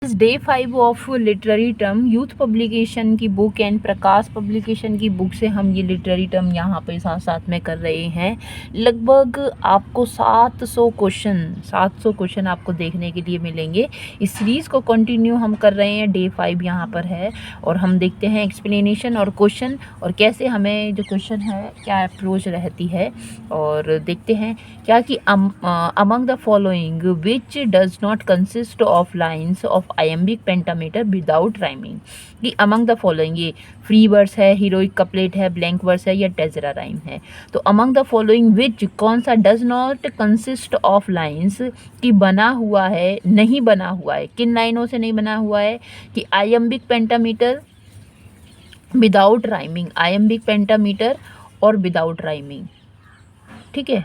Day 5 of literary term youth publication की book and Prakash publication की book से हम ये लिटरेरी टर्म यहाँ पे साथ साथ में कर रहे हैं। लगभग आपको 700 क्वेश्चन आपको देखने के लिए मिलेंगे। इस सीरीज़ को कंटिन्यू हम कर रहे हैं। डे 5 यहाँ पर है और हम देखते हैं एक्सप्लेनेशन और क्वेश्चन और कैसे हमें जो क्वेश्चन है क्या अप्रोच रहती है, और देखते हैं क्या कि among the following which does not consist of lines of iambic pentameter without rhyming. कि अमंग द फॉलोइंग ये फ्री वर्स है, हीरोइक कपलेट है, ब्लैंक वर्स है या टेजरा राइम है। तो अमंग द फॉलोइंग विच कौन सा does not consist of lines कि बना हुआ है, नहीं बना हुआ है, किन लाइनों से नहीं बना हुआ है कि iambic pentameter without rhyming, iambic pentameter और विदाउट राइमिंग। ठीक है,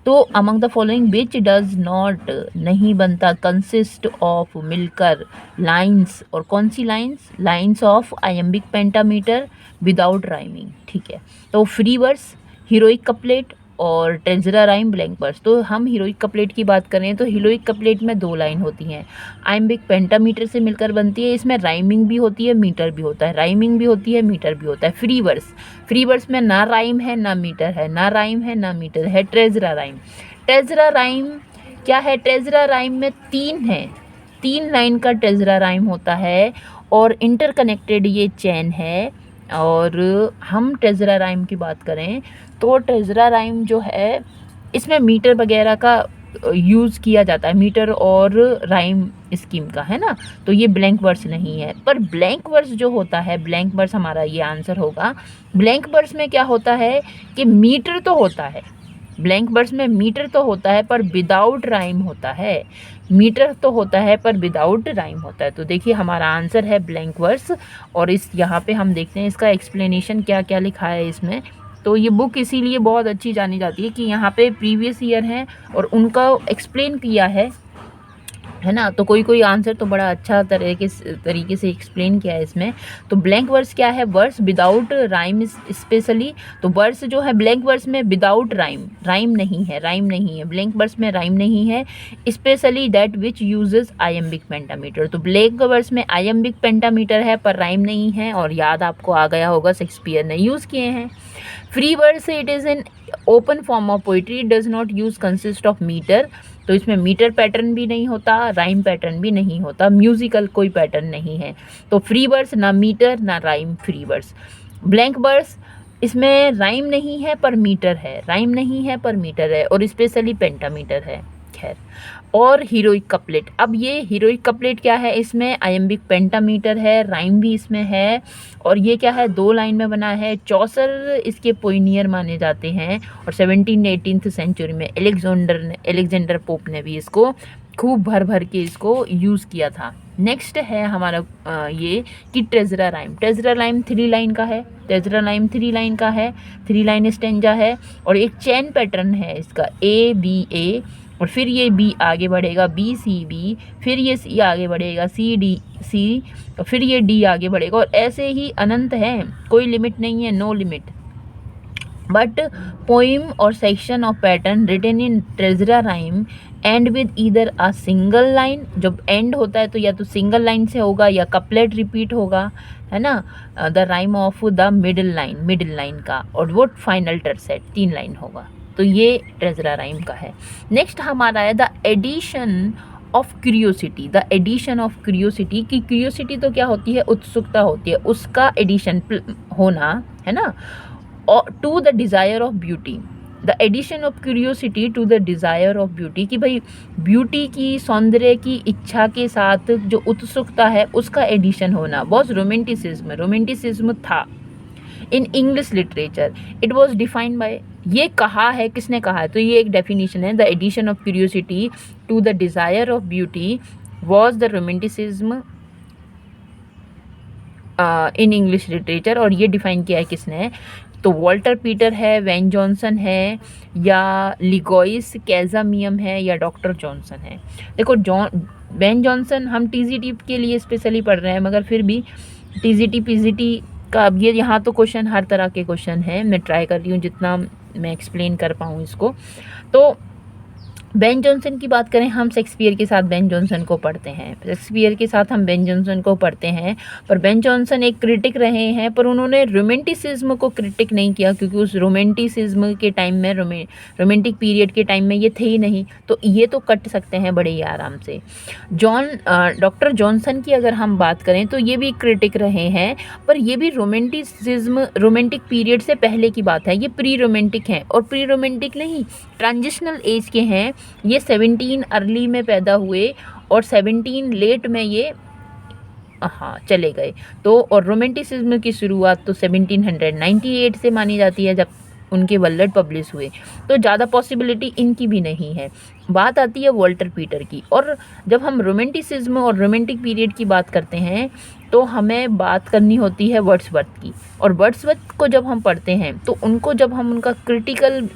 तो among the following which does not नहीं बनता कंसिस्ट ऑफ मिलकर लाइन्स, और कौन सी lines, lines of iambic pentameter without rhyming. ठीक है, तो फ्री वर्स, हीरोइक कपलेट और टेजरा राइम, ब्लैंक वर्स। तो हम हीरोइक कपलेट की बात करें तो हीरोइक कपलेट में 2 लाइन होती हैं, आयम्बिक पेंटामीटर से मिलकर बनती है। इसमें राइमिंग भी होती है, मीटर भी होता है, राइमिंग भी होती है, मीटर भी होता है। फ्री वर्स, फ्री वर्स में ना राइम है ना मीटर है, ना राइम है ना मीटर है। टेजरा राइम, टेजरा राइम क्या है, टेजरा राइम में 3 है, 3 लाइन का टेजरा राइम होता है और इंटरकनेक्टेड ये चैन है। और हम टेजरा राइम की बात करें तो टेजरा राइम जो है इसमें मीटर वगैरह का यूज़ किया जाता है, मीटर और राइम स्कीम का, है ना। तो ये ब्लैंक वर्स नहीं है। पर ब्लैंक वर्स जो होता है, ब्लैंक वर्स हमारा ये आंसर होगा। ब्लैंक वर्स में क्या होता है कि मीटर तो होता है, ब्लैंक वर्स में मीटर तो होता है पर विदाउट राइम होता है, मीटर तो होता है पर विदाउट राइम होता है। तो देखिए हमारा आंसर है ब्लैंक वर्स। और इस यहाँ पे हम देखते हैं इसका एक्सप्लेनेशन क्या क्या लिखा है इसमें। तो ये बुक इसीलिए बहुत अच्छी जानी जाती है कि यहाँ पे प्रीवियस ईयर है और उनका एक्सप्लेन किया है ना। तो कोई कोई आंसर तो बड़ा अच्छा तरीके से एक्सप्लेन किया है इसमें। तो ब्लैंक वर्स क्या है, वर्स विदाउट राइम स्पेशली। तो वर्स जो है ब्लैंक वर्स में विदाउट राइम, राइम नहीं है, राइम नहीं है, ब्लैंक वर्स में राइम नहीं है। Specially that which uses iambic pentameter. तो ब्लैंक वर्स में आयम्बिक पेंटामीटर है पर राइम नहीं है, और याद आपको आ गया होगा शेक्सपियर ने यूज़ किए हैं। Free verse it is an open form of poetry, does not use consist of metre. तो इसमें मीटर पैटर्न भी नहीं होता, राइम पैटर्न भी नहीं होता, म्यूजिकल कोई पैटर्न नहीं है। तो फ्री वर्स ना मीटर ना rhyme, free verse. Blank verse इसमें राइम नहीं है पर मीटर है, राइम नहीं है पर मीटर है और स्पेशली पेंटामीटर है। खैर, और हीरोइक कपलेट, अब ये हीरोइक कपलेट क्या है, इसमें आयम्बिक पेंटामीटर है, राइम भी इसमें है, और ये क्या है 2 लाइन में बना है। चौसर इसके पोइनियर माने जाते हैं और 17-18 सेंचुरी में एलेक्जेंडर पोप ने भी इसको खूब भर भर के इसको यूज़ किया था। नेक्स्ट है हमारा ये कि टेजरा राइम, टेजरा राइम 3 लाइन का है, टेजरा राइम 3 लाइन का है, 3 लाइन स्टेंजा है और एक चैन पैटर्न है इसका, ए बी ए, और फिर ये बी आगे बढ़ेगा, बी सी बी, फिर ये सी आगे बढ़ेगा, सी डी सी, और फिर ये डी आगे बढ़ेगा, और ऐसे ही अनंत है, कोई लिमिट नहीं है, नो लिमिट। बट पोइम और section of pattern written in टेजरा rhyme and with either a single line, जब एंड होता है तो या तो सिंगल लाइन से होगा या कपलेट रिपीट होगा, है ना, the rhyme of the middle line का, और वो फाइनल टर्सेट 3 लाइन होगा। तो ये टेजरा राइम का है। नेक्स्ट हमारा है the addition of curiosity, the addition of curiosity. की क्यूरियोसिटी तो क्या होती है, उत्सुकता होती है, उसका एडिशन होना, है ना, और to the desire of beauty, the addition of curiosity to the desire of beauty, कि भाई ब्यूटी की, सौंदर्य की इच्छा के साथ जो उत्सुकता है उसका एडिशन होना। बहुत रोमेंटिसिज्म था इन English literature. It was defined by, ये कहा है, किसने कहा है, तो ये एक डेफिनेशन है, the addition of curiosity to the desire of beauty was the romanticism in English literature. और ये डिफाइन किया है किसने, तो वॉल्टर पीटर है, वैन जॉनसन है, या लिगोइस कैज़ामियम है, या डॉक्टर जॉनसन है। देखो वैन जॉनसन हम टीजीटी के लिए स्पेशली पढ़ रहे हैं, मगर फिर भी टीजीटी पीजीटी का अब ये यहाँ तो क्वेश्चन हर तरह के क्वेश्चन हैं, मैं ट्राई कर रही हूँ जितना मैं एक्सप्लेन कर पाऊँ इसको। तो बेन जॉनसन की बात करें, हम शेक्सपियर के साथ बेन जॉनसन को पढ़ते हैं, शेक्सपियर के साथ हम बेन जॉनसन को पढ़ते हैं। पर बेन जॉनसन एक क्रिटिक रहे हैं, पर उन्होंने रोमेंटिसिज्म को क्रिटिक नहीं किया, क्योंकि उस रोमेंटिसिज्म के टाइम में रोमेंटिक पीरियड के टाइम में ये थे ही नहीं, तो ये तो कट सकते हैं बड़े ही आराम से। डॉक्टर जॉनसन की अगर हम बात करें तो ये भी क्रिटिक रहे हैं, पर ये भी रोमेंटिक पीरियड से पहले की बात है, ये प्री रोमेंटिक है, और प्री रोमेंटिक नहीं, ट्रांजिशनल एज के हैं। ये 17 अर्ली में पैदा हुए और 17 लेट में ये चले गए। तो और रोमेंटिसिज्म की शुरुआत तो 1798 से मानी जाती है, जब उनके वल्लड पब्लिश हुए, तो ज़्यादा पॉसिबिलिटी इनकी भी नहीं है। बात आती है वॉल्टर पीटर की, और जब हम रोमेंटिसिज्म और रोमेंटिक पीरियड की बात करते हैं तो हमें बात करनी होती है वर्ड्सवर्थ की, और वर्ड्सवर्थ को जब हम पढ़ते हैं तो उनको जब हम उनका क्रिटिकल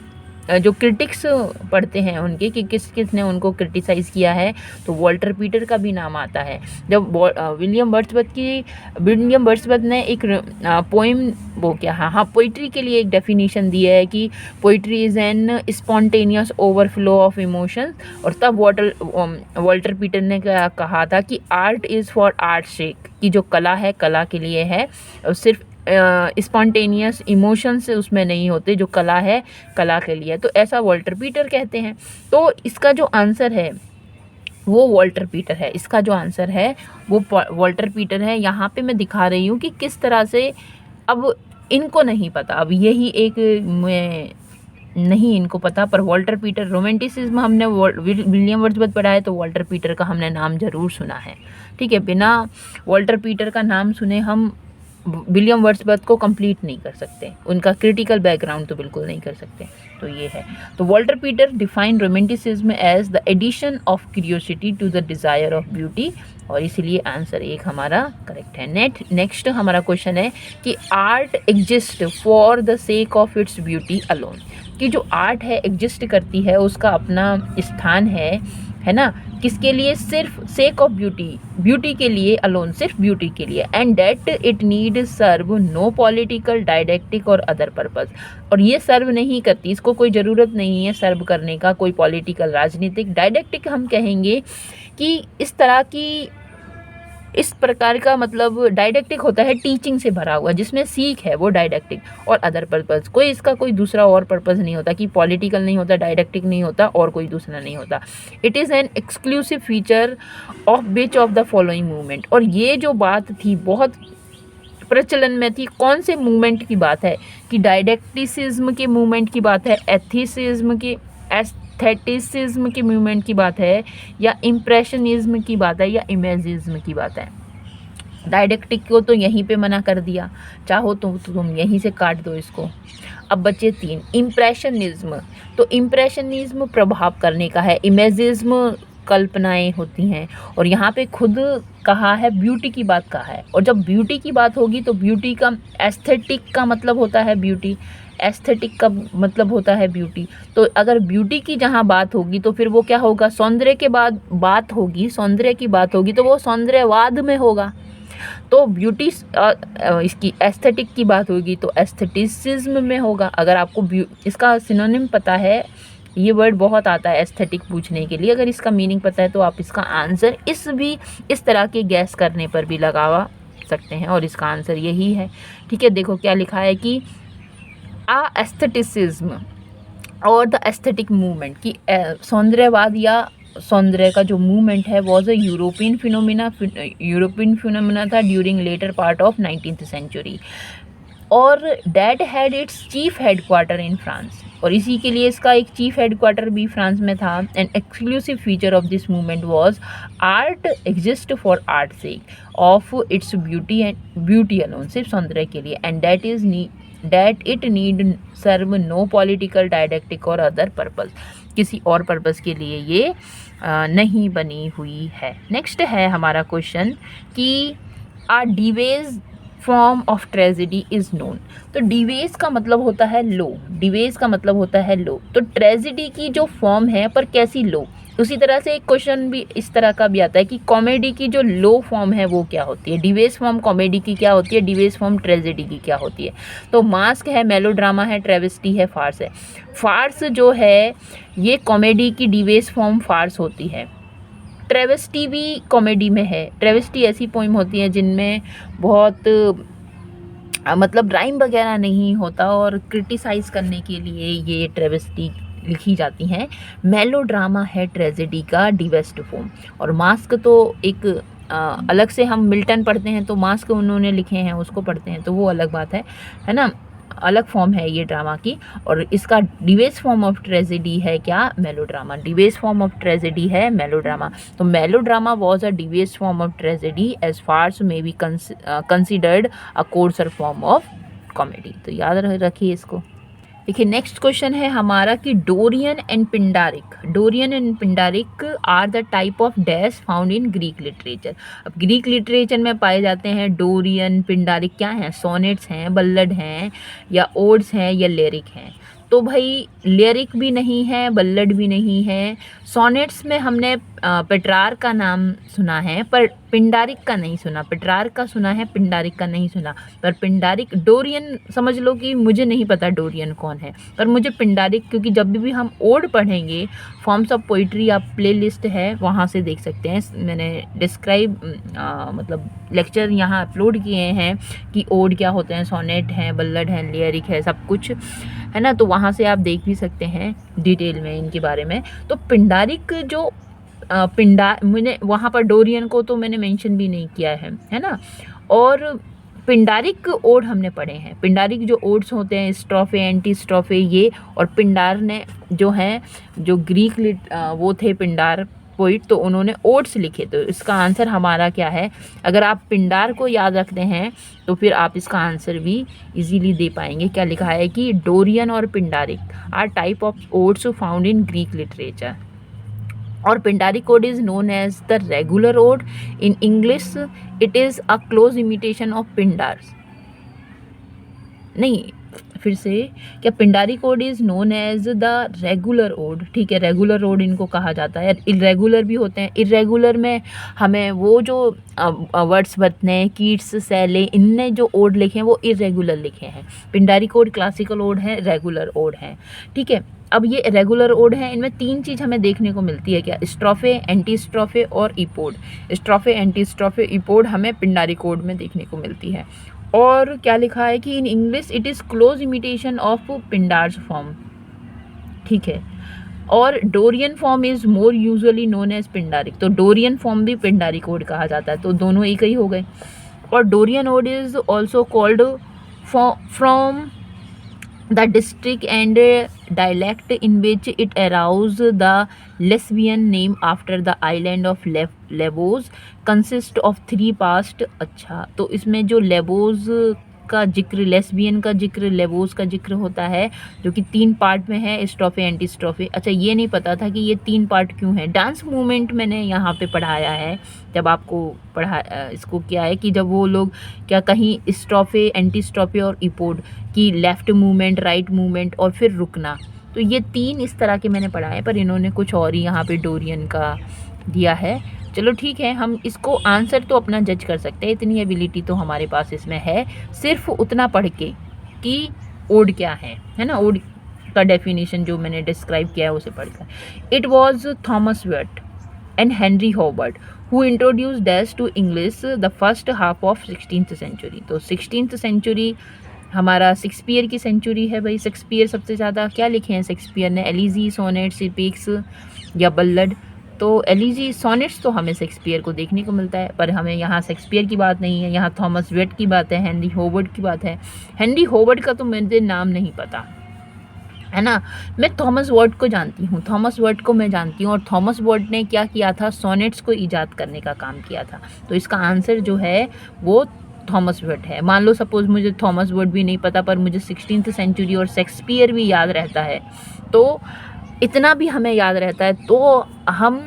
जो क्रिटिक्स पढ़ते हैं उनके कि किस किस ने उनको क्रिटिसाइज़ किया है, तो वॉल्टर पीटर का भी नाम आता है। जब विलियम वर्ड्सवर्थ ने एक पोइम पोइट्री के लिए एक डेफिनेशन दी है कि poetry is an spontaneous overflow of emotions, और तब वॉल्टर पीटर ने क्या कहा था कि आर्ट इज़ फॉर आर्ट सेक, कि जो कला है कला के लिए है, और सिर्फ स्पॉन्टेनियस इमोशंस उसमें नहीं होते, जो कला है कला के लिए। तो ऐसा वॉल्टर पीटर कहते हैं। तो इसका जो आंसर है वो वॉल्टर पीटर है, इसका जो आंसर है वो वॉल्टर पीटर है। यहाँ पे मैं दिखा रही हूँ कि किस तरह से, अब इनको नहीं पता, अब यही एक नहीं इनको पता, पर वॉल्टर पीटर, रोमेंटिसिज्म हमने विलियम वर्ड्सवर्थ पढ़ा है तो वॉल्टर पीटर का हमने नाम ज़रूर सुना है। ठीक है, बिना वॉल्टर पीटर का नाम सुने हम विलियम वर्ड्सवर्थ को कंप्लीट नहीं कर सकते, उनका क्रिटिकल बैकग्राउंड तो बिल्कुल नहीं कर सकते। तो ये है। तो Walter Peter define romanticism as the addition of curiosity to the desire of beauty, और इसीलिए आंसर एक हमारा करेक्ट है। नेक्स्ट हमारा क्वेश्चन है कि art exist for the sake of its beauty alone, कि जो आर्ट है एग्जिस्ट करती है, उसका अपना स्थान है ना, किसके लिए, सिर्फ सेक ऑफ ब्यूटी के लिए अलोन, सिर्फ ब्यूटी के लिए, and that it need serve no political didactic और अदर पर्पस, और ये सर्व नहीं करती, इसको कोई ज़रूरत नहीं है सर्व करने का, कोई पॉलिटिकल राजनीतिक। डायडेक्टिक हम कहेंगे कि इस प्रकार का मतलब डायडेक्टिक होता है टीचिंग से भरा हुआ, जिसमें सीख है, वो डायडेक्टिक, और अदर पर्पस, कोई इसका कोई दूसरा और पर्पस नहीं होता, कि पॉलिटिकल नहीं होता, डायडेक्टिक नहीं होता, और कोई दूसरा नहीं होता। It is N exclusive feature of which of the following movement, और ये जो बात थी बहुत प्रचलन में थी, कौन से मूवमेंट की बात है, कि डायडेक्टिसिज्म के मूवमेंट की बात है, एथिसिज्म की, एस्थेटिसिज्म के मूवमेंट की बात है, या इम्प्रेशनिज्म की बात है, या इमेजिज्म की बात है। डायडेक्टिक को तो यहीं पे मना कर दिया, चाहो तो तुम यहीं से काट दो इसको। अब बचे 3, इम्प्रेशनिज्म, तो इम्प्रेशनिज्म प्रभाव करने का है, इमेजिज्म कल्पनाएं होती हैं, और यहाँ पे खुद कहा है ब्यूटी की बात कहा है, और जब ब्यूटी की बात होगी तो ब्यूटी का एस्थेटिक का मतलब होता है ब्यूटी, एस्थेटिक का मतलब होता है ब्यूटी। तो अगर ब्यूटी की जहाँ बात होगी तो फिर वो क्या होगा, सौंदर्य के बाद बात होगी, सौंदर्य की बात होगी तो वो सौंदर्यवाद में होगा। तो ब्यूटी इसकी एस्थेटिक की बात होगी तो एस्थेटिसिज्म में होगा। अगर आपको इसका सिनोनिम पता है, ये वर्ड बहुत आता है एस्थेटिक पूछने के लिए, अगर इसका मीनिंग पता है तो आप इसका आंसर इस तरह के गैस करने पर भी लगा सकते हैं, और इसका आंसर यही है। ठीक है, देखो क्या लिखा है कि एस्थेटिसिज्म और द एस्थेटिक मूवमेंट, की सौंदर्यवाद या सौंदर्य का जो मूवमेंट है वॉज अ यूरोपियन फिनोमिना था during later part of 19th century, और that had its chief headquarter in France, और इसी के लिए इसका एक चीफ हेडक्वार्टर भी फ्रांस में था। An exclusive feature of this movement was art exist for art sake of its beauty alone, सिर्फ सौंदर्य के लिए, and that it need serve no political didactic और अदर पर्पस, किसी और पर्पस के लिए ये नहीं बनी हुई है। नेक्स्ट है हमारा क्वेश्चन कि a debased form of tragedy is known, तो डिवेज का मतलब होता है लो, डिवेज का मतलब होता है लो, तो ट्रेजेडी की जो फॉर्म है पर कैसी लो, उसी तरह से एक क्वेश्चन भी इस तरह का भी आता है कि कॉमेडी की जो लो फॉर्म है वो क्या होती है, डिवेस फॉर्म कॉमेडी की क्या होती है, डिवेस फॉर्म ट्रेजेडी की क्या होती है। तो मास्क है, मेलोड्रामा है, ट्रेविस्टी है, फार्स है। फार्स जो है ये कॉमेडी की डिवेस फॉर्म फार्स होती है। ट्रेविस्टी भी कॉमेडी में है। ट्रेविस्टी ऐसी पोइम होती है जिनमें बहुत मतलब राइम वगैरह नहीं होता और क्रिटिसाइज़ करने के लिए ये ट्रेविस्टी लिखी जाती हैं। मेलोड्रामा है ट्रेजेडी का डिवेस्ट फॉर्म। और मास्क तो एक अलग से हम मिल्टन पढ़ते हैं तो मास्क उन्होंने लिखे हैं उसको पढ़ते हैं तो वो अलग बात है ना, अलग फॉर्म है ये ड्रामा की। और इसका डिवेस फॉर्म ऑफ ट्रेजेडी है क्या, melodrama. Debased form of tragedy है मेलोड्रामा। तो melodrama was a debased form of tragedy as farce may be considered a coarser form of comedy. तो याद रखिए इसको। देखिए नेक्स्ट क्वेश्चन है हमारा कि Dorian and Pindaric. Dorian and Pindaric are the type of dash found in Greek literature. अब Greek literature में पाए जाते हैं डोरियन पिंडारिक क्या हैं, सोनेट्स हैं, बल्लड हैं, या ओड्स हैं, या लिरिक हैं। तो भाई लिरिक भी नहीं है, बल्लड भी नहीं है। सोनेट्स में हमने पेट्रार का नाम सुना है पर पिंडारिक का नहीं सुना। पेट्रार का सुना है, पिंडारिक का नहीं सुना। पर पिंडारिक, डोरियन समझ लो कि मुझे नहीं पता डोरियन कौन है, पर मुझे पिंडारिक, क्योंकि जब भी हम ओड पढ़ेंगे, फॉर्म्स ऑफ पोइट्री आप प्ले लिस्ट है वहाँ से देख सकते हैं। मैंने डिस्क्राइब मतलब लेक्चर यहाँ अपलोड किए हैं कि ओड क्या होते हैं, सोनेट हैं, बल्लड हैं, लिरिक है, सब कुछ है ना। तो वहाँ से आप देख भी सकते हैं डिटेल में इनके बारे में। तो पिंडारिक जो मैंने वहाँ पर डोरियन को तो मैंने मेंशन भी नहीं किया है ना। और पिंडारिक ओड हमने पढ़े हैं। पिंडारिक जो ओड्स होते हैं, स्ट्रोफे, एंटी स्ट्रोफे, ये। और पिंडार ने जो हैं, जो ग्रीक वो थे पिंडार पोइट, तो उन्होंने ओड्स लिखे। तो इसका आंसर हमारा क्या है, अगर आप पिंडार को याद रखते हैं तो फिर आप इसका आंसर भी इजीली दे पाएंगे। क्या लिखा है कि डोरियन और Pindaric are type of odes found in Greek literature. और Pindaric ode is known as the regular ode. In English it is a close imitation of Pindar's. नहीं, फिर से, क्या Pindaric ode is known as the regular ode. ठीक है, regular odd इनको कहा जाता है। इरेगुलर भी होते हैं। इरेगुलर में हमें वो जो वर्ड्सवर्थ ने, कीट्स, सैले, इनने जो ओड लिखे हैं वो इरेगुलर लिखे हैं। पिंडारिक ओड क्लासिकल ओड है, रेगुलर ओड है। ठीक है, अब ये रेगुलर ओड है, इनमें तीन चीज़ हमें देखने को मिलती है क्या, स्ट्रोफे, एंटी स्ट्रोफे और इपोड। स्ट्रोफे, एंटी स्ट्रोफे, इपोड हमें पिंडारिक ओड में देखने को मिलती है। और क्या लिखा है कि in English it is close imitation of Pindar's form. ठीक है, और Dorian form is more usually known as Pindaric. तो डोरियन फॉर्म भी पिंडारिक ओड कहा जाता है। तो दोनों एक ही हो गए। और Dorian ode is also called from the district and dialect in which it aroused the lesbian name after the island of Lesbos consist of 3 parts। अच्छा, तो इसमें जो लेबोस का जिक्र, लेस्बियन का जिक्र, लेबोस का जिक्र होता है जो कि 3 पार्ट में है, स्ट्रोफे, एंटी स्ट्रोफे। अच्छा, ये नहीं पता था कि ये 3 पार्ट क्यों है। डांस मूवमेंट मैंने यहाँ पे पढ़ाया है, जब आपको इसको क्या है कि जब वो लोग क्या कहीं स्ट्रोफे, एंटी स्ट्रोफे और इपोड की लेफ़्ट मूवमेंट, राइट मूवमेंट और फिर रुकना, तो ये 3 इस तरह के मैंने पढ़ाए, पर इन्होंने कुछ और ही यहाँ पे डोरियन का दिया है। चलो ठीक है, हम इसको आंसर तो अपना जज कर सकते हैं, इतनी एबिलिटी तो हमारे पास इसमें है, सिर्फ उतना पढ़ के कि ओड क्या है ना। ओड का डेफिनेशन जो मैंने डिस्क्राइब किया है उसे पढ़कर। It was Thomas Wyatt and Henry Howard who introduce dash to English the first half of 16th century. तो 16th सेंचुरी हमारा शेक्सपियर की सेंचुरी है भाई। शेक्सपियर सबसे ज़्यादा क्या लिखे हैं शेक्सपियर ने, एलिजी, सोनेट्स, इपिक्स या बल्लड। तो एलिजी, सोनेट्स तो हमें शेक्सपियर को देखने को मिलता है, पर हमें यहाँ शेक्सपियर की बात नहीं है, यहाँ थॉमस वेट की बात है, हेनरी होवर्ड की बात है। हेनरी होवर्ड का तो मुझे नाम नहीं पता है ना। मैं थॉमस वर्ड को जानती हूँ, थॉमस वर्ड को मैं जानती हूँ। और थॉमस वर्ड ने क्या किया था, सोनेट्स को ईजाद करने का काम किया था। तो इसका आंसर जो है वो थॉमस वर्ड है। मान लो सपोज़ मुझे थॉमस वर्ड भी नहीं पता, पर मुझे 16th सेंचुरी और शेक्सपियर भी याद रहता है, तो इतना भी हमें याद रहता है तो हम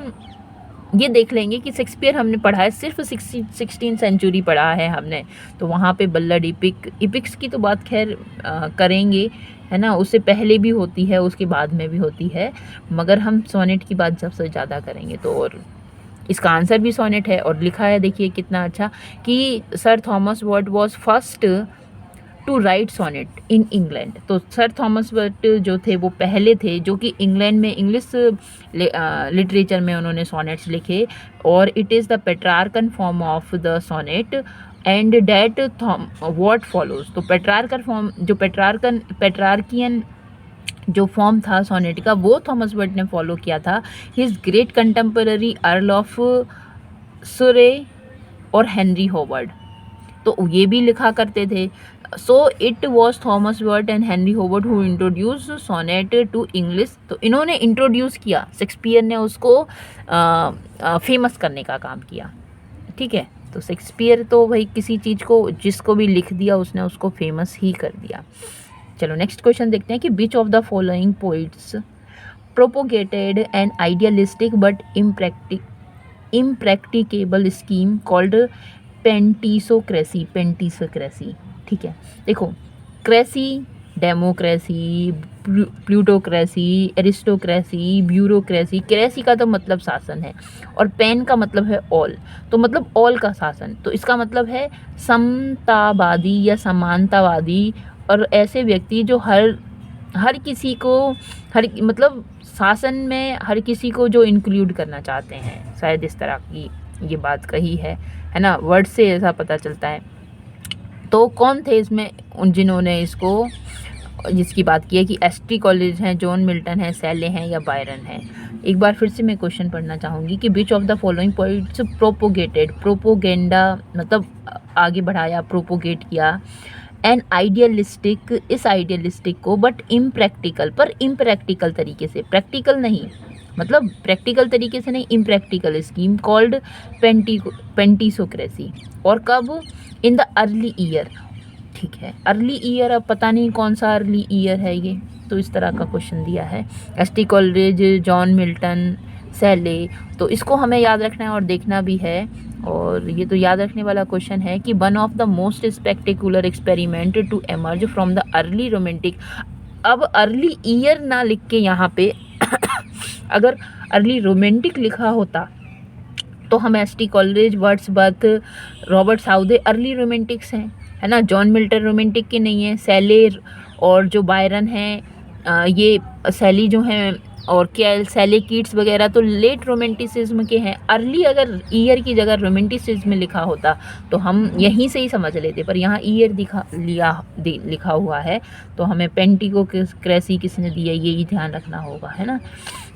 ये देख लेंगे कि शेक्सपियर हमने पढ़ा है, सिर्फ 16th सेंचुरी पढ़ा है हमने, तो वहाँ पे बल्लड, इपिक्स की तो बात खैर करेंगे है ना, उससे पहले भी होती है, उसके बाद में भी होती है, मगर हम सोनेट की बात सबसे ज़्यादा करेंगे। तो और इसका आंसर भी सोनेट है। और लिखा है देखिए कितना अच्छा कि sir Thomas Wyatt was first to write sonnet in England. तो सर थॉमस वर्ट जो थे वो पहले थे जो कि इंग्लैंड में इंग्लिश लिटरेचर में उन्होंने सोनेट्स लिखे। और it is the Petrarchan form of the sonnet and that what follows. तो पेट्रार्कन फॉर्म जो पेट्रार्कियन जो फॉर्म था सोनेट का वो थॉमस वर्ट ने फॉलो किया था। His great contemporary earl of सुरे और हेनरी होवर्ड तो ये भी लिखा करते थे। So it was Thomas Wyatt and Henry Howard who introduce sonnet to English. तो इन्होंने इंट्रोड्यूस किया, शेक्सपियर ने उसको फेमस करने का काम किया। ठीक है, तो शेक्सपियर तो भाई किसी चीज़ को जिसको भी लिख दिया उसने उसको फेमस ही कर दिया। चलो नेक्स्ट क्वेश्चन देखते हैं कि which of the following poets propagated an idealistic but impracticable scheme called pantisocracy. ठीक है, देखो cracy, democracy, plutocracy, aristocracy, bureaucracy. Cracy का तो मतलब शासन है और पेन का मतलब है ऑल, तो मतलब ऑल का शासन। तो इसका मतलब है समतावादी या समानतावादी और ऐसे व्यक्ति जो हर किसी को मतलब शासन में हर किसी को जो इंक्लूड करना चाहते हैं, शायद इस तरह की ये बात कही है ना, वर्ड से ऐसा पता चलता है। तो कौन थे इसमें जिन्होंने जिसकी बात की है कि एसटी कॉलेज हैं, जॉन मिल्टन है, सैले हैं या बायरन है। एक बार फिर से मैं क्वेश्चन पढ़ना चाहूँगी कि which of the following points propagated, propaganda मतलब आगे बढ़ाया, प्रोपोगेट किया एन आइडियलिस्टिक, इस आइडियलिस्टिक को बट इम्प्रैक्टिकल, पर इम्प्रैक्टिकल तरीके से, प्रैक्टिकल नहीं मतलब प्रैक्टिकल तरीके से नहीं, इम्प्रैक्टिकल स्कीम कॉल्ड पेंटिसोक्रेसी। और कब? In the early year. ठीक है, अर्ली ईयर, अब पता नहीं कौन सा अर्ली ईयर है ये, तो इस तरह का क्वेश्चन दिया है। एसटी कॉलेज, जॉन मिल्टन, सैले, तो इसको हमें याद रखना है और देखना भी है। और ये तो याद रखने वाला क्वेश्चन है कि one of the most spectacular experiment to emerge from the early romantic. अब अर्ली ईयर ना लिख के यहाँ पे अगर अर्ली रोमांटिक लिखा होता तो हम ST college, Wordsworth, Robert Southey early Romantics हैं, है ना। जॉन मिल्टन रोमांटिक के नहीं है। सैले और जो बायरन हैं ये सैली जो हैं और क्या सैले कीट्स वगैरह तो लेट रोमांटिसिज्म के हैं। अर्ली अगर ईयर की जगह रोमांटिसिज्म लिखा होता तो हम यहीं से ही समझ लेते, पर यहाँ ईयर लिखा हुआ है तो हमें पेंटिसोक्रेसी किसने दिया ये ही ध्यान रखना होगा, है ना।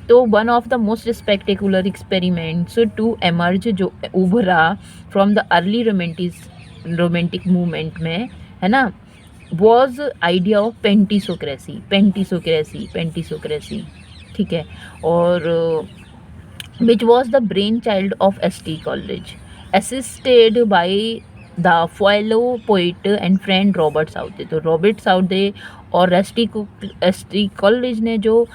तो one of the most spectacular experiments to emerge जो उभरा from the early romantic movement में, है ना, वॉज आइडिया ऑफ पेंटिसोक्रेसी। ठीक है, और which was the brain child of ST college assisted by the fellow poet and friend Robert Southey. तो Robert Southey और एसटी कॉलेज ने जो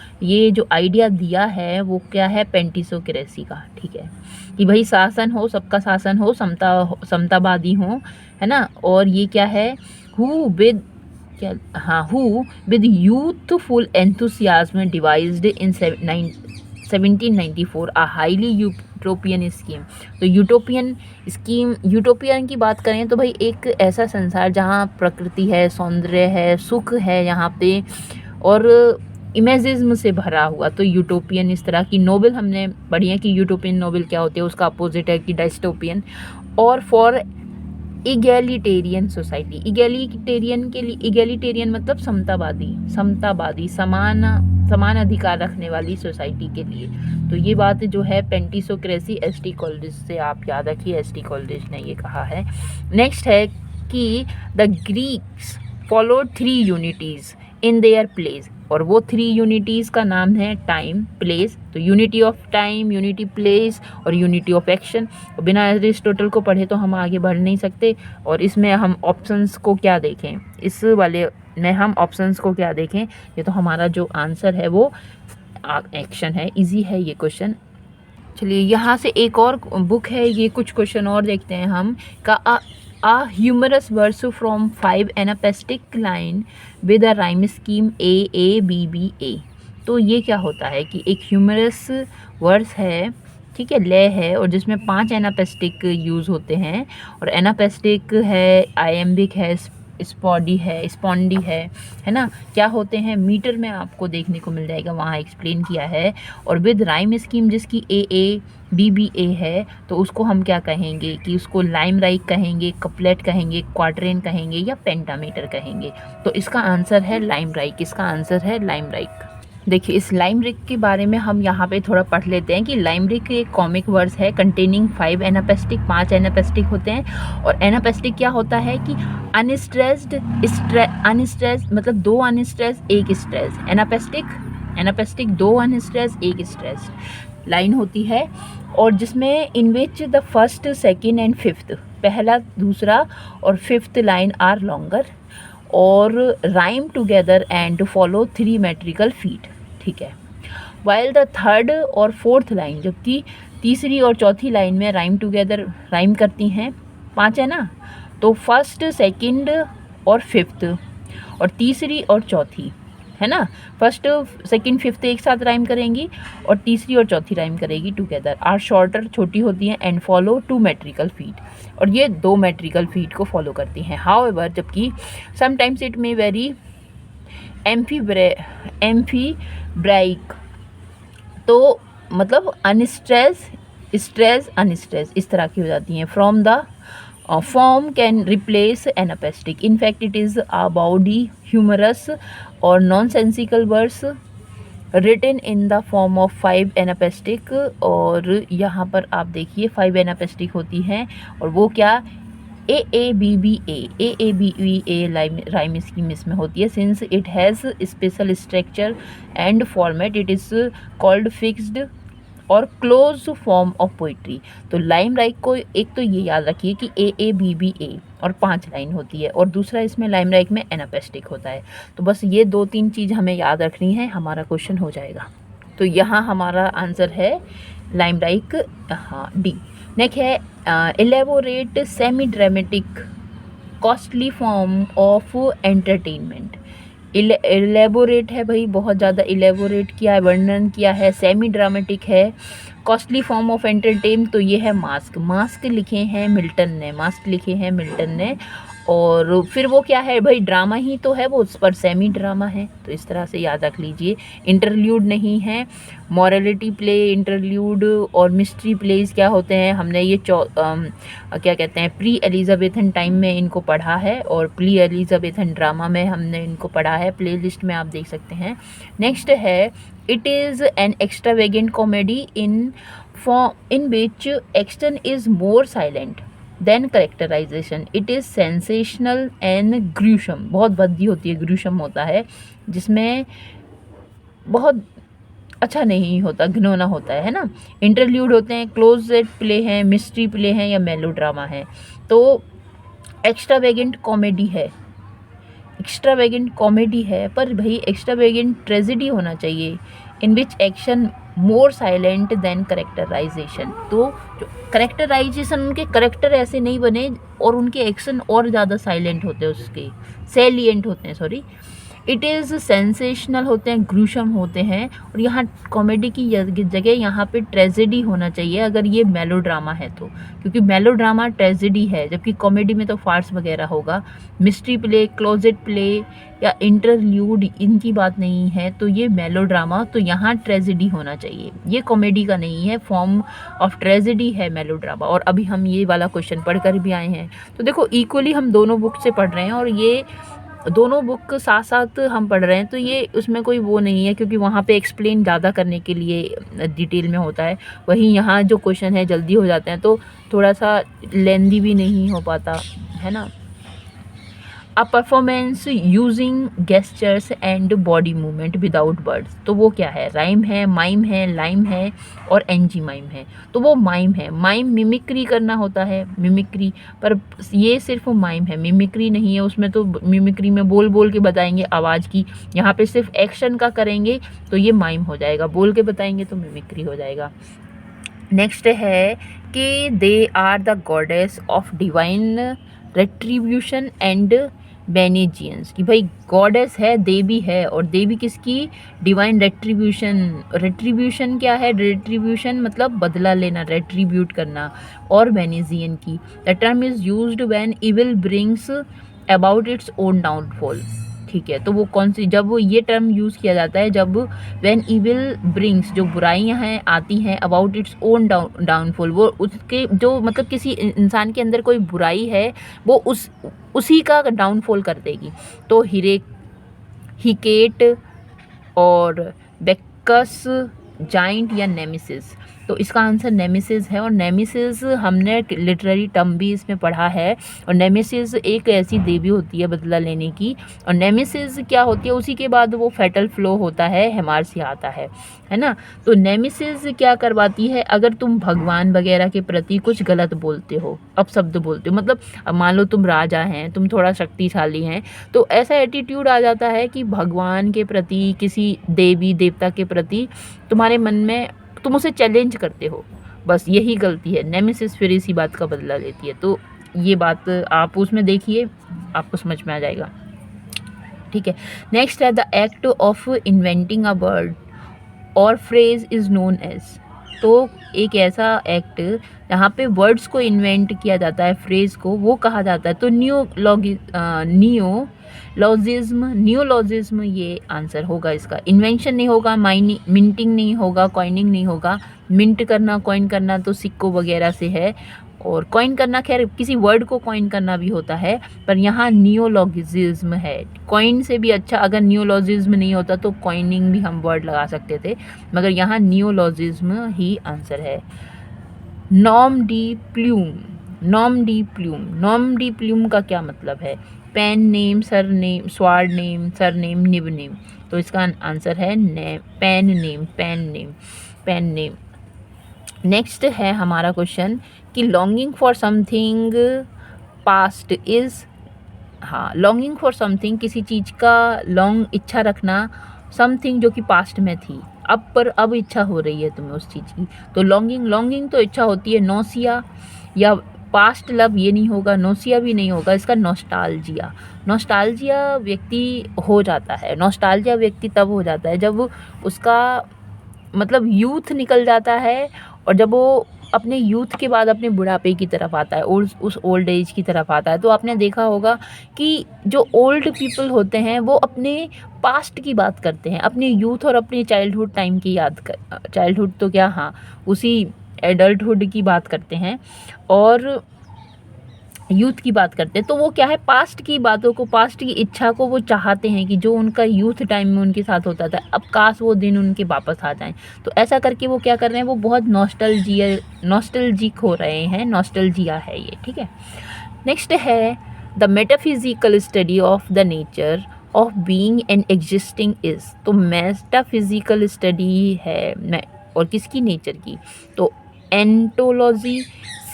आइडिया दिया है वो क्या है, पेंटिसोक्रेसी का। ठीक है, कि भाई शासन हो, सबका शासन हो, समतावादी हो, है ना। और ये क्या है, who with youthful enthusiasm devised in 1794 a highly utopian scheme. तो यूटोपियन की बात करें तो भाई एक ऐसा संसार जहाँ प्रकृति है, सौंदर्य है, सुख है यहाँ पे और इमेजिज्म से भरा हुआ, तो यूटोपियन। इस तरह की नोवेल हमने पढ़ी है कि यूटोपियन नोवेल क्या होती है, उसका अपोजिट है कि डायस्टोपियन। और फॉर इगैलिटेरियन सोसाइटी, इगैलिटेरियन के लिए, इगैलिटेरियन मतलब समतावादी, समान अधिकार रखने वाली सोसाइटी के लिए। तो ये बात जो है पेंटिसोक्रेसी एसटी कॉलेज से आप याद रखिए, एसटी कॉलेज ने ये कहा है। नेक्स्ट है कि the Greeks followed 3 unities in their place, और वो 3 यूनिटीज़ का नाम है टाइम, प्लेस। तो unity of time, unity place और यूनिटी ऑफ एक्शन। बिना एरिस्टोटल को पढ़े तो हम आगे बढ़ नहीं सकते। और इसमें हम ऑप्शंस को क्या देखें, इस वाले में हम ऑप्शंस को क्या देखें, ये तो हमारा जो आंसर है वो एक्शन है। इजी है ये क्वेश्चन। चलिए यहाँ से एक और बुक है, ये कुछ क्वेश्चन और देखते हैं हम। का A humorous verse from 5 anapestic line with a rhyme scheme A A B B A। तो ये क्या होता है कि एक ह्यूमरस वर्स है, ठीक है, लय है, और जिसमें 5 एनापेस्टिक यूज़ होते हैं। और एनापेस्टिक है, आयम्बिक है, स्पॉन्डी है ना, क्या होते हैं मीटर में आपको देखने को मिल जाएगा, वहाँ एक्सप्लेन किया है। और विद राइम स्कीम जिसकी ए ए बी बी ए है, तो उसको हम क्या कहेंगे कि उसको लाइम राइक कहेंगे, कपलेट कहेंगे, क्वाड्रेन कहेंगे या पेंटामीटर कहेंगे। तो इसका आंसर है लाइम राइक, इसका आंसर है लाइम राइक। देखिए इस लाइमरिक के बारे में हम यहाँ पे थोड़ा पढ़ लेते हैं कि लाइमरिक एक कॉमिक वर्स है कंटेनिंग 5 एनापेस्टिक, 5 एनापेस्टिक होते हैं। और एनापेस्टिक क्या होता है कि अनस्ट्रेस्ड, अनस्ट्रेस्ड मतलब 2 unstressed 1 stress, anapestic 2 unstressed 1 stressed line होती है। और जिसमें in which the first, second and fifth, पहला, दूसरा और फिफ्थ लाइन आर लॉन्गर और rhyme together and follow 3 metrical feet, ठीक है। वाइल द थर्ड और फोर्थ लाइन, जबकि तीसरी और चौथी लाइन में राइम टुगेदर राइम करती हैं, 5 है ना, तो फर्स्ट, सेकंड और फिफ्थ, और तीसरी और चौथी, है ना, फर्स्ट, सेकंड, फिफ्थ एक साथ राइम करेंगी और तीसरी और चौथी राइम करेगी टुगेदर। आर शॉर्टर, छोटी होती हैं, एंड फॉलो 2 मेट्रिकल फीट, और ये 2 मेट्रिकल फीट को फॉलो करती हैं। हाउएवर, जबकि समटाइम्स इट मे वेरी एम्फीब्राइक, तो मतलब अनस्ट्रेस, स्ट्रेस, अनस्ट्रेस इस तरह की हो जाती हैं। From the form can replace anapaestic. In fact, it is about the humorous or nonsensical verse written in the form of 5 anapaestic। और यहाँ पर आप देखिए 5 anapaestic होती हैं, और वो क्या, A A B B A rhyme scheme इसमें होती है। Since it has special structure and format, it is called fixed और क्लोज फॉर्म ऑफ पोइट्री। तो लाइम राइक को एक तो ये याद रखिए कि ए ए बी बी ए और 5 लाइन होती है, और दूसरा इसमें लाइम राइक में एनापेस्टिक होता है। तो बस ये 2-3 चीज़ हमें याद रखनी है, हमारा क्वेश्चन हो जाएगा। तो यहाँ हमारा आंसर है लाइम राइक, हाँ, डी। नेक्स्ट है elaborate semi dramatic costly form of entertainment. Elaborate है भाई, बहुत ज़्यादा एलेबोरेट किया है, वर्णन किया है, सेमी ड्रामेटिक है, कॉस्टली फॉर्म ऑफ एंटरटेन, तो ये है मास्क। मास्क लिखे हैं मिल्टन ने, मास्क लिखे हैं मिल्टन ने। और फिर वो क्या है भाई, ड्रामा ही तो है वो, उस पर सेमी ड्रामा है, तो इस तरह से याद रख लीजिए। इंटरल्यूड नहीं है, मॉरलिटी प्ले, इंटरल्यूड और मिस्ट्री प्लेज क्या होते हैं, हमने ये क्या कहते हैं, प्री एलिजाबेथन टाइम में इनको पढ़ा है, और प्री एलिजाबेथन ड्रामा में हमने इनको पढ़ा है, प्ले लिस्ट में आप देख सकते हैं। नेक्स्ट है it is an extravagant comedy in which action is more silent than characterisation. It is sensational and gruesome, बहुत भद्दी होती है, ग्रूशम होता है, जिसमें बहुत अच्छा नहीं होता, घिनौना होता है ना। इंटरल्यूड होते हैं, क्लोजेड प्ले हैं, मिस्ट्री प्ले हैं या मेलोड्रामा है। तो एक्स्ट्रावेगेंट कॉमेडी है, एक्स्ट्रावेगेंट कॉमेडी है, पर भाई एक्स्ट्रावेगेंट ट्रेजेडी होना चाहिए, in which action more silent than characterisation. तो जो करेक्टराइजेशन, उनके करेक्टर ऐसे नहीं बने और उनके एक्शन और ज़्यादा साइलेंट होते हैं, उसके सैलिएंट होते हैं, सॉरी। इट इज़ सेंसेशनल होते हैं, ग्रूशम होते हैं, और यहाँ कॉमेडी की जगह यहाँ पे ट्रेजेडी होना चाहिए अगर ये मेलोड्रामा है तो, क्योंकि मेलोड्रामा ट्रेजेडी है, जबकि कॉमेडी में तो फार्स वगैरह होगा। मिस्ट्री प्ले, क्लोजेट प्ले या इंटरल्यूड, इनकी बात नहीं है, तो ये मेलोड्रामा, तो यहाँ ट्रेजेडी होना चाहिए, ये कॉमेडी का नहीं है, फॉर्म ऑफ ट्रेजेडी है मेलोड्रामा। और अभी हम ये वाला क्वेश्चन पढ़ कर भी आए हैं, तो देखो इक्वली हम दोनों बुक से पढ़ रहे हैं, और ये दोनों बुक साथ साथ हम पढ़ रहे हैं, तो ये उसमें कोई वो नहीं है, क्योंकि वहाँ पे एक्सप्लेन ज़्यादा करने के लिए डिटेल में होता है। वहीं यहाँ जो क्वेश्चन है जल्दी हो जाते हैं, तो थोड़ा सा लेंदी भी नहीं हो पाता है ना। A performance using gestures and body movement without words, तो वो क्या है, राइम है, माइम है, लाइम है और एनजी माइम है। तो वो माइम है, माइम मिमिक्री करना होता है, मिमिक्री, पर ये सिर्फ माइम है, मिमिक्री नहीं है। उसमें तो मिमिक्री में बोल बोल के बताएंगे आवाज़ की, यहाँ पे सिर्फ एक्शन का करेंगे तो ये माइम हो जाएगा, बोल के बताएंगे तो मिमिक्री हो जाएगा। नेक्स्ट है कि they are the goddess of divine retribution and vengeance, कि भाई गॉडेस है, देवी है, और देवी किसकी? Divine retribution. रेट्रीब्यूशन क्या है? रेट्रीब्यूशन मतलब बदला लेना, रेट्रीब्यूट करना। और बेनेजियन की, the term is used when evil brings about its own downfall. ठीक है, तो वो कौन सी, जब वो ये टर्म यूज़ किया जाता है जब व्हेन इविल ब्रिंग्स, जो बुराइयां हैं आती हैं, अबाउट इट्स ओन डाउनफॉल, वो उसके जो मतलब किसी इंसान के अंदर कोई बुराई है वो उसी का डाउनफॉल कर देगी। तो हिकेट और बेक्कस, जाइंट या नेमिसिस। तो इसका आंसर नेमिसिस है। और नेमिसिस हमने लिटरेरी टर्म भी इसमें पढ़ा है। और नेमिसिस एक ऐसी देवी होती है बदला लेने की। और नेमिसिस क्या होती है, उसी के बाद वो फेटल फ्लो होता है, हेमार्सिया आता है ना। तो नेमिसिस क्या करवाती है, अगर तुम भगवान वगैरह के प्रति कुछ गलत बोलते हो, अपशब्द बोलते हो, मतलब अब मान लो तुम राजा हैं, तुम थोड़ा शक्तिशाली हैं, तो ऐसा एटीट्यूड आ जाता है कि भगवान के प्रति, किसी देवी देवता के प्रति तुम्हारे मन में, तुम उसे चैलेंज करते हो, बस यही गलती है। नेमेसिस फिर इसी बात का बदला लेती है। तो ये बात आप उसमें देखिए, आपको समझ में आ जाएगा। ठीक है, नेक्स्ट है the act of inventing a word और फ्रेज इज नोन एज। तो एक ऐसा एक्ट जहाँ पे वर्ड्स को इन्वेंट किया जाता है, फ्रेज को, वो कहा जाता है। तो नियोलॉजिज्म ये आंसर होगा इसका। इन्वेंशन नहीं होगा, मिंटिंग नहीं होगा, कॉइनिंग नहीं होगा। मिंट करना, कॉइन करना तो सिक्कों वगैरह से है, और कॉइन करना खैर किसी वर्ड को कॉइन करना भी होता है, पर यहाँ नियोलॉजिज्म है। कॉइन से भी अच्छा, अगर नियोलॉजिज्म नहीं होता तो कॉइनिंग भी हम वर्ड लगा सकते थे, मगर यहाँ नियोलॉजिज्म ही आंसर है। Nom de plume. Nom de plume का क्या मतलब है? Pen name, surname, sword name, surname, nib name. तो इसका आंसर है पेन नेम। नेक्स्ट है हमारा क्वेश्चन कि longing for something past is, हाँ, लॉन्गिंग फॉर समथिंग किसी चीज़ का लॉन्ग इच्छा रखना, समथिंग जो कि पास्ट में थी, अब इच्छा हो रही है तुम्हें उस चीज़ की, तो लॉन्गिंग तो इच्छा होती है। नोसिया या पास्ट लव ये नहीं होगा, नोसिया भी नहीं होगा, इसका नॉस्टैल्जिया व्यक्ति हो जाता है। नॉस्टैल्जिया व्यक्ति तब हो जाता है जब उसका मतलब यूथ निकल जाता है, और जब वो अपने यूथ के बाद अपने बुढ़ापे की तरफ आता है, उस ओल्ड एज की तरफ आता है। तो आपने देखा होगा कि जो ओल्ड पीपल होते हैं वो अपने पास्ट की बात करते हैं, अपने यूथ और अपने चाइल्डहुड टाइम की चाइल्डहुड तो क्या, हाँ, उसी एडल्टहुड की बात करते हैं और यूथ की बात करते हैं। तो वो क्या है, पास्ट की बातों को, पास्ट की इच्छा को वो चाहते हैं कि जो उनका यूथ टाइम में उनके साथ होता था, अब काश वो दिन उनके वापस आ जाएं। तो ऐसा करके वो क्या कर रहे हैं, वो बहुत नॉस्टैल्जिक हो रहे हैं, नॉस्टैल्जिया है ये। ठीक है, नेक्स्ट है the metaphysical study of the nature of being and existing is. तो मेटाफिजिकल स्टडी है और किसकी, नेचर की। तो एंटोलॉजी,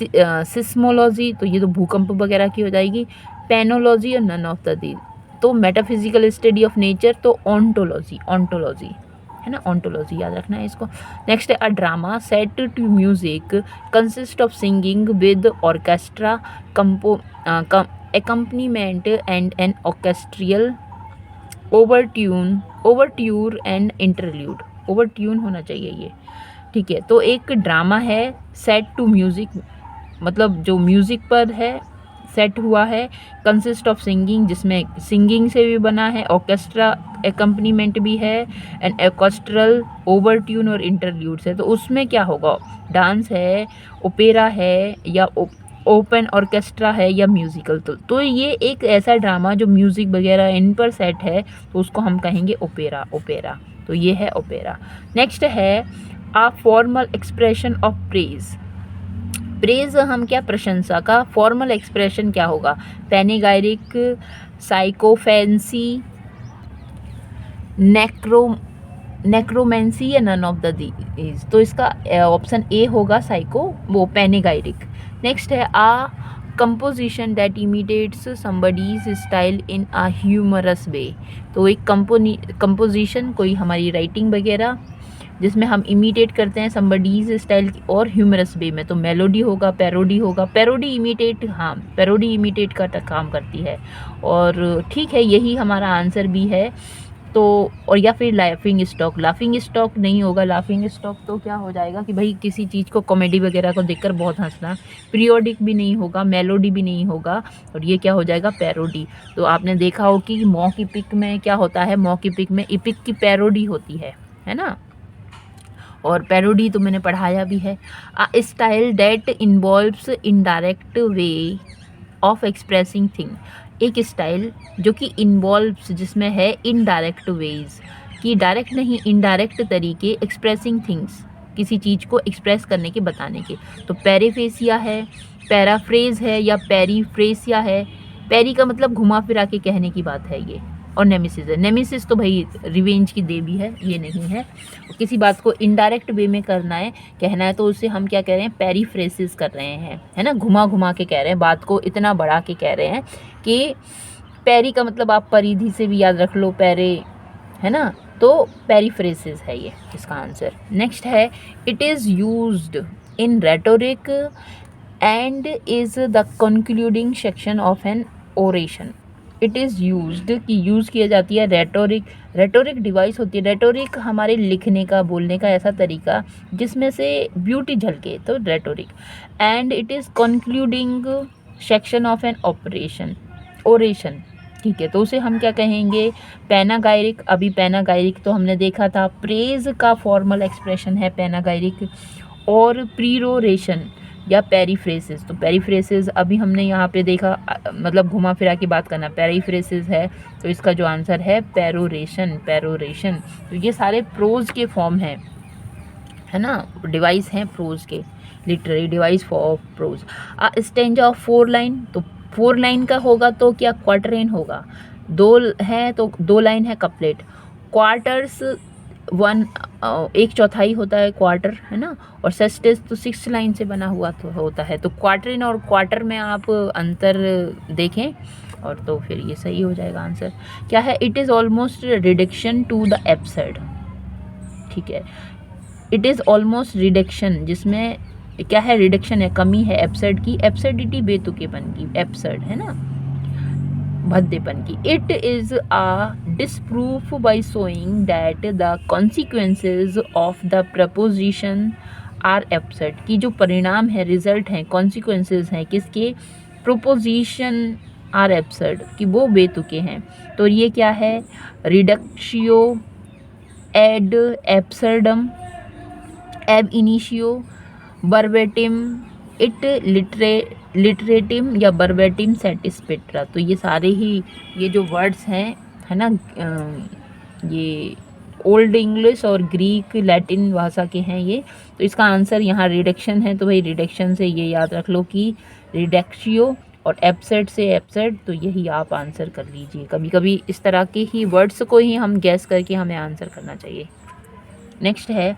सिस्मोलॉजी, तो ये तो भूकंप वगैरह की हो जाएगी। पेनोलॉजी और नन ऑफ द दीज। तो मेटाफिजिकल स्टडी ऑफ नेचर, तो ऑन्टोलॉजी है ना, ऑन्टोलॉजी याद रखना है इसको। नेक्स्ट है a drama set to music consist of singing with orchestra, accompaniment and an orchestral overture and interlude. ओवरट्यून होना चाहिए ये। ठीक है, तो एक ड्रामा है सेट टू म्यूज़िक, मतलब जो म्यूज़िक पर है, सेट हुआ है, कंसिस्ट ऑफ सिंगिंग, जिसमें सिंगिंग से भी बना है, ऑर्केस्ट्रा एकम्पनीमेंट भी है, एंड ऑर्केस्ट्रल, ओवरट्यून और इंटरल्यूड्स है। तो उसमें क्या होगा, डांस है, ओपेरा है, या ओपन ऑर्केस्ट्रा है, या म्यूज़िकल। तो ये एक ऐसा ड्रामा जो म्यूज़िक वगैरह इन पर सेट है, तो उसको हम कहेंगे ओपेरा। तो ये है ओपेरा। नेक्स्ट है a formal expression of praise हम क्या, प्रशंसा का फॉर्मल एक्सप्रेशन क्या होगा, पैनेगायरिक, साइकोफेंसी, नेक्रोमेंसी या नन ऑफ द दीज। तो इसका ऑप्शन ए होगा पैनेगायरिक। नेक्स्ट है a composition that imitates somebody's style in a humorous way. तो एक कंपोजिशन, कोई हमारी राइटिंग वगैरह, जिसमें हम इमिटेट करते हैं समबडीज स्टाइल की, और ह्यूमरस वे में तो मेलोडी होगा, पैरोडी होगा। पैरोडी इमिटेट, हाँ पैरोडी इमिटेट का काम करती है। और ठीक है, यही हमारा आंसर भी है। तो और या फिर लाफिंग स्टॉक, लाफिंग स्टॉक नहीं होगा। लाफिंग स्टॉक तो क्या हो जाएगा कि भाई किसी चीज़ को, कॉमेडी वगैरह को देखकर बहुत हंसना। पीरियोडिक भी नहीं होगा, मेलोडी भी नहीं होगा, और ये क्या हो जाएगा, पैरोडी। तो आपने देखा हो कि मॉक इपिक में क्या होता है, मॉक इपिक में इपिक की पैरोडी होती है ना। और पैरोडी तो मैंने पढ़ाया भी है। Style that involves indirect way of expressing thing, एक स्टाइल जो कि इन्वॉल्व्स, जिसमें है इनडायरेक्ट वेज, कि डायरेक्ट नहीं, इनडायरेक्ट तरीके, एक्सप्रेसिंग थिंग्स, किसी चीज़ को एक्सप्रेस करने के, बताने के। तो पेरिफेसिया है, पैराफ्रेज है, या पेरीफ्रेसिया है। पेरी का मतलब घुमा फिरा के कहने की बात है ये। और नेमेसिस है, नेमेसिस तो भाई रिवेंज की देवी है, ये नहीं है। किसी बात को इनडायरेक्ट वे में करना है, कहना है, तो उसे हम क्या कह रहे हैं, पेरीफ्रेसिस कर रहे हैं, है ना। घुमा घुमा के कह रहे हैं, बात को इतना बढ़ा के कह रहे हैं कि पेरी का मतलब आप परिधि से भी याद रख लो, पेरे, है ना। तो पेरीफ्रेसिस है ये इसका आंसर। नेक्स्ट है, it is used in rhetoric and is the concluding section of an oration. It is used कि यूज़ किया जाती है, रेटोरिक, रेटोरिक डिवाइस होती है। रेटोरिक हमारे लिखने का, बोलने का ऐसा तरीका जिसमें से ब्यूटी झलके, तो rhetoric. And it is concluding section of an operation, oration, ठीक है। तो उसे हम क्या कहेंगे, पैनागायरिक। अभी पैनागायरिक तो हमने देखा था, प्रेज का फॉर्मल एक्सप्रेशन है पैनागायरिक। और प्रीरोरेशन या पेरीफ्रेसिस, तो पेरीफ्रेसिस अभी हमने यहाँ पे देखा, मतलब घुमा फिरा की बात करना, पेरीफ्रेसिस है। तो इसका जो आंसर है पेरोरेशन, पेरोरेशन। तो ये सारे प्रोज के फॉर्म हैं, है ना, डिवाइस हैं प्रोज के, literary device for prose. Stanza of 4 line, तो 4 लाइन का होगा तो क्या क्वार्टरेन होगा। 2 है तो 2 लाइन है कपलेट। क्वार्टर्स 1 1/4 होता है क्वार्टर, है ना। और सेस्टेस तो 6 लाइन से बना हुआ तो होता है। तो क्वार्टरिन और क्वार्टर में आप अंतर देखें, और तो फिर ये सही हो जाएगा आंसर। क्या है, it is almost reduction to the absurd, ठीक है। इट इज़ ऑलमोस्ट रिडक्शन, जिसमें क्या है, रिडक्शन है, कमी है एब्सर्ड की, एब्सर्डिटी बेतुकेपन की, एब्सर्ड, है ना, भद्देपन की। It is a disproof by showing that the consequences of the proposition are absurd, की जो परिणाम है, रिजल्ट हैं, कॉन्सिक्वेंसेज हैं किसके, प्रोपोजिशन आर एब्सर्ड, कि वो बेतुके हैं। तो ये क्या है, रिडक्शियो एड एब्सर्डम, एब इनिशियो, बर्बेटिम, इट लिटरेटिम या बर्बेटिम सेटिस्पेट्रा। तो ये सारे ही, ये जो वर्ड्स हैं, है ना, ये ओल्ड इंग्लिश और ग्रीक लैटिन भाषा के हैं ये। तो इसका आंसर यहाँ रिडक्शन है। तो भाई रिडक्शन से ये याद रख लो कि रिडक्शियो, और एब्सर्ड से एब्सर्ड, तो यही आप आंसर कर लीजिए। कभी कभी इस तरह के ही वर्ड्स को ही हम गैस करके हमें आंसर करना चाहिए। नेक्स्ट है,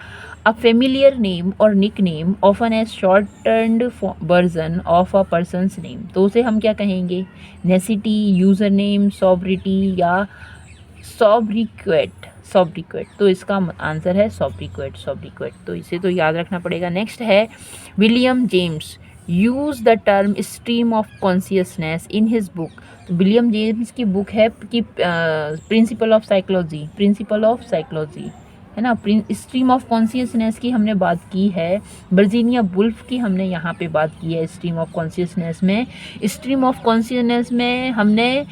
अ familiar name or nickname often as shortened version of a person's name. तो उसे हम क्या कहेंगे, नेसिटी, यूज़र नेम, सॉब्रिटी या सॉब्रिक्वेट, सॉब्रिक्वेट। तो इसका आंसर है सॉब्रिक्वेट, सॉब्रिक्वेट। तो इसे तो याद रखना पड़ेगा। नेक्स्ट है, William James use the term stream of consciousness in his book. तो विलियम जेम्स की बुक है कि principle of psychology, principle of psychology, है ना। स्ट्रीम ऑफ कॉन्शियसनेस की हमने बात की है, वर्जीनिया वुल्फ की हमने यहाँ पे बात की है। स्ट्रीम ऑफ कॉन्शियसनेस में, स्ट्रीम ऑफ कॉन्शियसनेस में हमने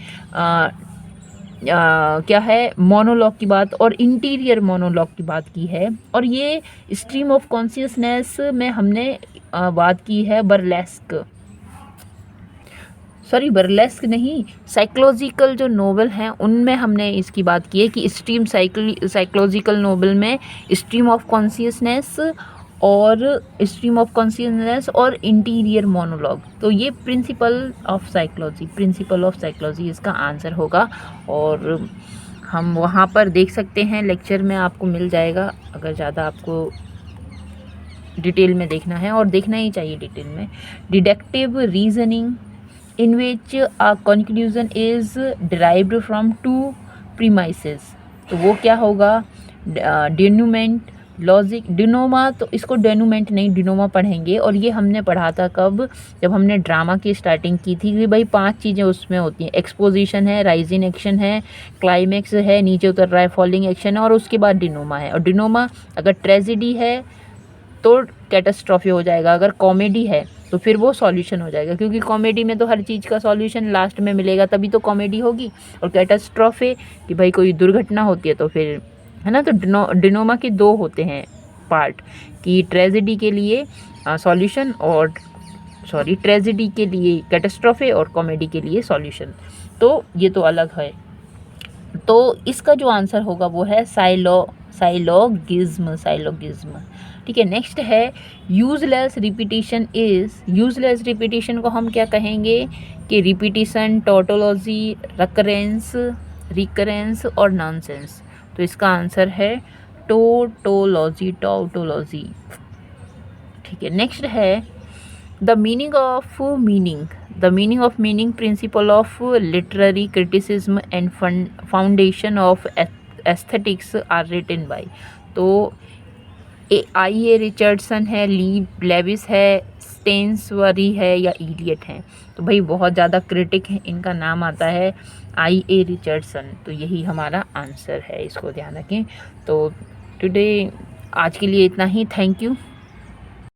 क्या है, मोनोलॉग की बात और इंटीरियर मोनोलॉग की बात की है। और ये स्ट्रीम ऑफ कॉन्शियसनेस में हमने बात की है बर्लेस्क, सॉरी बर्लेस्क नहीं, साइकोलॉजिकल जो नोवेल हैं उनमें हमने इसकी बात की है कि स्ट्रीम साइकोलॉजिकल नोवेल में स्ट्रीम ऑफ कॉन्शियसनेस और स्ट्रीम ऑफ कॉन्शियसनेस और इंटीरियर मोनोलॉग। तो ये principle of psychology, principle of psychology इसका आंसर होगा। और हम वहाँ पर देख सकते हैं, लेक्चर में आपको मिल जाएगा, अगर ज़्यादा आपको डिटेल में देखना है, और देखना ही चाहिए डिटेल में। Deductive reasoning in which a conclusion is derived from 2 premises। तो वो क्या होगा, denouement, लॉजिक डिनोमा, तो इसको डेनूमेंट नहीं डिनोमा पढ़ेंगे। और ये हमने पढ़ा था कब, जब हमने ड्रामा की स्टार्टिंग की थी कि भाई 5 चीज़ें उसमें होती हैं, एक्सपोजिशन है, राइजिंग एक्शन है, क्लाइमेक्स है, नीचे उतर रहा है फॉलिंग एक्शन है, और उसके बाद डिनोमा है। और डिनोमा अगर ट्रेजिडी है तो कैटास्ट्रॉफी हो जाएगा, अगर कॉमेडी है तो फिर वो सॉल्यूशन हो जाएगा, क्योंकि कॉमेडी में तो हर चीज़ का सॉल्यूशन लास्ट में मिलेगा, तभी तो कॉमेडी होगी। और कैटास्ट्रॉफी कि भाई कोई दुर्घटना होती है तो फिर, है ना। तो डिनोमा के 2 होते हैं पार्ट, कि ट्रेजेडी के लिए सॉल्यूशन, और ट्रेजेडी के लिए कैटास्ट्रॉफी, और कॉमेडी के लिए सॉल्यूशन। तो ये तो अलग है। तो इसका जो आंसर होगा वो है साइलोगिज्म। ठीक है। नेक्स्ट है useless repetition is. Useless repetition को हम क्या कहेंगे कि रिपीटिशन, टोटोलॉजी, रिकरेंस और नॉनसेंस। तो इसका आंसर है टोटोलॉजी। ठीक है। नेक्स्ट है the meaning of meaning principle of literary criticism and foundation of aesthetics are written by. तो आई ए रिचर्डसन है, ली लेविस है, स्टेन्सबरी है, या इलियट है। तो भाई बहुत ज़्यादा क्रिटिक है, इनका नाम आता है आई ए रिचर्डसन। तो यही हमारा आंसर है, इसको ध्यान रखें। तो टुडे आज के लिए इतना ही। Thank you.